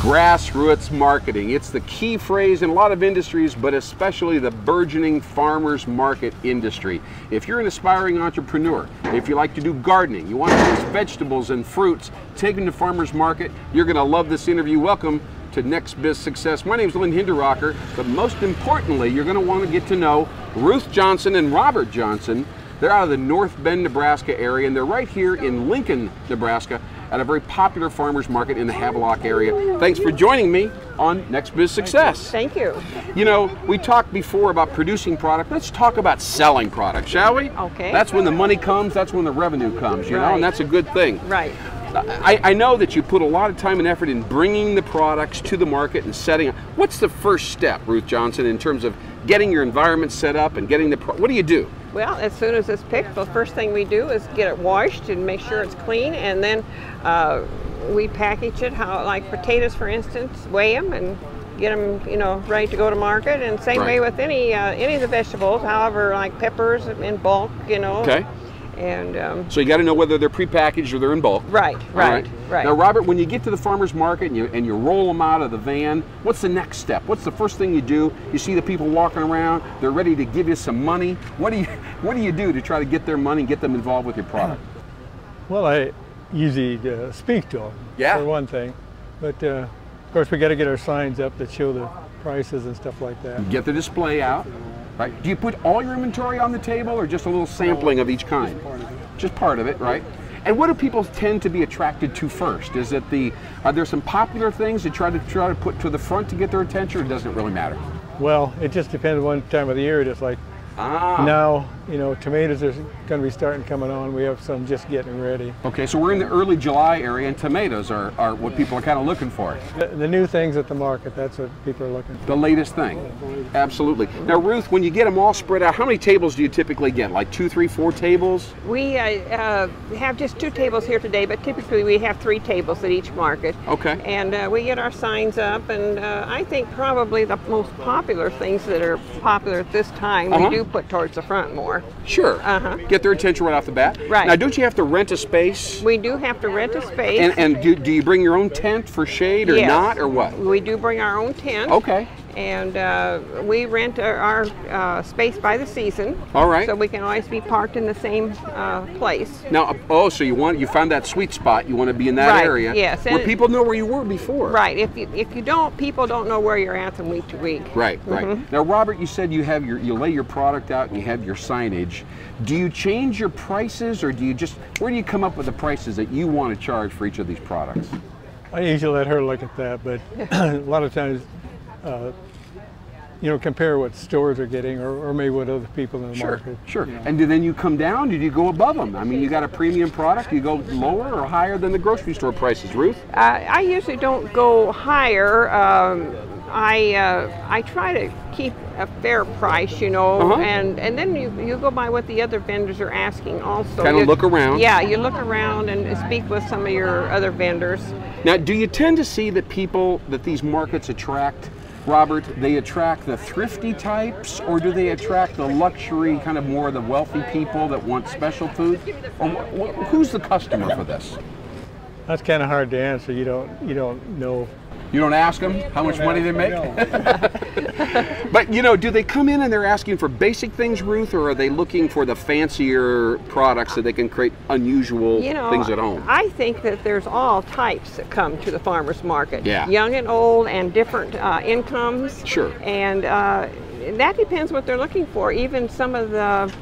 Grassroots marketing. It's the key phrase in a lot of industries, but especially the burgeoning farmers market industry. If you're an aspiring entrepreneur, if you like to do gardening, you want to produce vegetables and fruits, take them to farmers market, you're going to love this interview. Welcome to Next Biz Success. My name is Lynn Hinderrocker, but most importantly, you're going to want to get to know Ruth Johnson and Robert Johnson. They're out of the North Bend, Nebraska area, and they're right here in Lincoln, Nebraska, at a very popular farmers market in the Havelock area. Thanks for joining me on Next Biz Success. Thank you. You know, we talked before about producing product. Let's talk about selling product, shall we? Okay. That's when the money comes, that's when the revenue comes, you know, and that's a good thing. Right. I know that you put a lot of time and effort in bringing the products to the market and setting up. What's the first step, Ruth Johnson, in terms of getting your environment set up and getting the, what do you do? Well, as soon as it's picked, the first thing we do is get it washed and make sure it's clean, and then we package it, like potatoes, for instance, weigh them and get them, you know, ready to go to market. And same way with any of the vegetables, however, like peppers in bulk, you know. Okay. And so you got to know whether they're prepackaged or they're in bulk. Right. Now, Robert, when you get to the farmer's market and you roll them out of the van, what's the next step? What's the first thing you do? You see the people walking around, they're ready to give you some money. What do you do to try to get their money and get them involved with your product? Well, I usually speak to them, for one thing. But of course, we got to get our signs up that show the prices and stuff like that. Get the display out. Right. Do you put all your inventory on the table or just a little sampling of each kind? Just part of it, right? And what do people tend to be attracted to first? Is it are there some popular things that try to put to the front to get their attention, or doesn't it really matter? Well, it just depends on what time of the year it is. Like now, you know, tomatoes are going to be coming on. We have some just getting ready. Okay, so we're in the early July area, and tomatoes are what people are kind of looking for. The new things at the market, that's what people are looking for. The latest thing. Absolutely. Now, Ruth, when you get them all spread out, how many tables do you typically get? Like 2, 3, 4 tables? We have just 2 tables here today, but typically we have 3 tables at each market. Okay. And we get our signs up, and I think probably the most popular things that are popular at this time, we do put towards the front more. Sure. Get their attention right off the bat. Right. Now, don't you have to rent a space? We do have to rent a space. And do you bring your own tent for shade or not, or what? We do bring our own tent. Okay. And we rent our space by the season. All right. So we can always be parked in the same place. Now, so you found that sweet spot. You want to be in that area. Yes. Where people know where you were before. Right. If you don't, people don't know where you're at from week to week. Right. Now, Robert, you said you lay your product out and you have your signage. Do you change your prices, or do you where do you come up with the prices that you want to charge for each of these products? I usually let her look at that, but a lot of times, you know, compare what stores are getting, or maybe what other people in the market. Sure. You know. And then you come down, do you go above them? I mean, you got a premium product, you go lower or higher than the grocery store prices, Ruth? I usually don't go higher. I try to keep a fair price, you know, and then you go by what the other vendors are asking also. Kind of look around. Yeah, you look around and speak with some of your other vendors. Now, do you tend to see that these markets attract, Robert, they attract the thrifty types, or do they attract the luxury, kind of more the wealthy people that want special food? Or who's the customer for this? That's kind of hard to answer. You don't know. You don't ask them how much money they make? But, you know, do they come in and they're asking for basic things, Ruth, or are they looking for the fancier products so they can create unusual things at home? I think that there's all types that come to the farmer's market. Yeah. Young and old and different incomes. Sure. And that depends what they're looking for. Even some of the,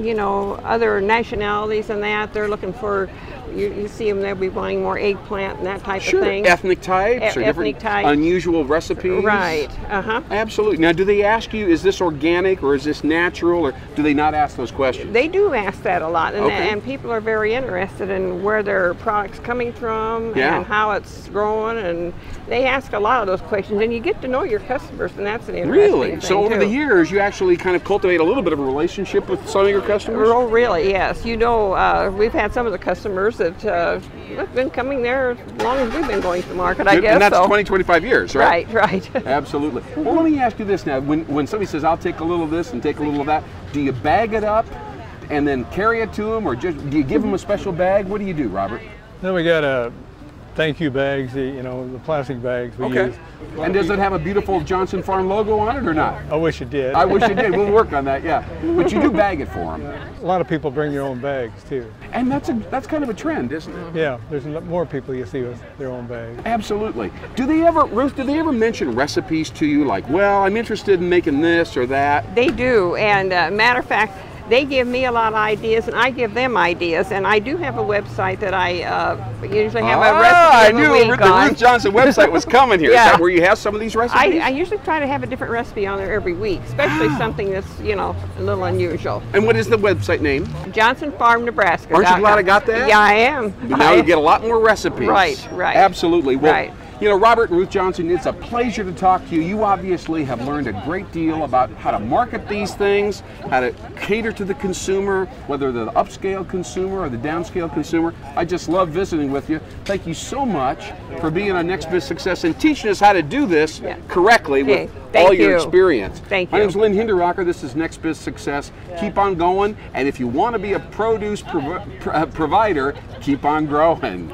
you know, other nationalities and that, they're looking for, you see them, they'll be buying more eggplant and that type of thing. Ethnic types or different unusual recipes. Right. Absolutely. Now, do they ask you, is this organic or is this natural, or do they not ask those questions? They do ask that a lot, and people are very interested in where their product's coming from and how it's growing, and they ask a lot of those questions, and you get to know your customers, and that's an interesting thing, so over too. the years, you actually kind of cultivate a little bit of a relationship with some of your customers? Oh, really, yes. You know, we've had some of the customers that have been coming there as long as we've been going to the market, I guess. And that's 20, 25 years, right? Right. Absolutely. Well, let me ask you this now. When somebody says, I'll take a little of this and take a little of that, do you bag it up and then carry it to them, or just do you give them a special bag? What do you do, Robert? Then we got thank you bags, you know, the plastic bags we use. And does it have a beautiful Johnson Farm logo on it or not? I wish it did. I wish it did. We'll work on that, yeah. But you do bag it for them. A lot of people bring their own bags too. And that's kind of a trend, isn't it? Yeah, there's more people you see with their own bags. Absolutely. Do they ever, Ruth, do they ever mention recipes to you like, well, I'm interested in making this or that? They do, and matter of fact, they give me a lot of ideas, and I give them ideas. And I do have a website that I usually have a recipe of the week the Ruth Johnson website was coming here. Yeah. Is that where you have some of these recipes? I usually try to have a different recipe on there every week, especially something that's, you know, a little unusual. And what is the website name? Johnson Farm, Nebraska. Aren't you glad I got that? Yeah, I am. But now you get a lot more recipes. Right. Absolutely. Well, right. You know, Robert and Ruth Johnson, it's a pleasure to talk to you. You obviously have learned a great deal about how to market these things, how to cater to the consumer, whether they're the upscale consumer or the downscale consumer. I just love visiting with you. Thank you so much for being on Next Biz Success and teaching us how to do this correctly with all your experience. Thank you. My name is Lynn Hinderrocker. This is Next Biz Success. Keep on going, and if you want to be a produce provider, keep on growing.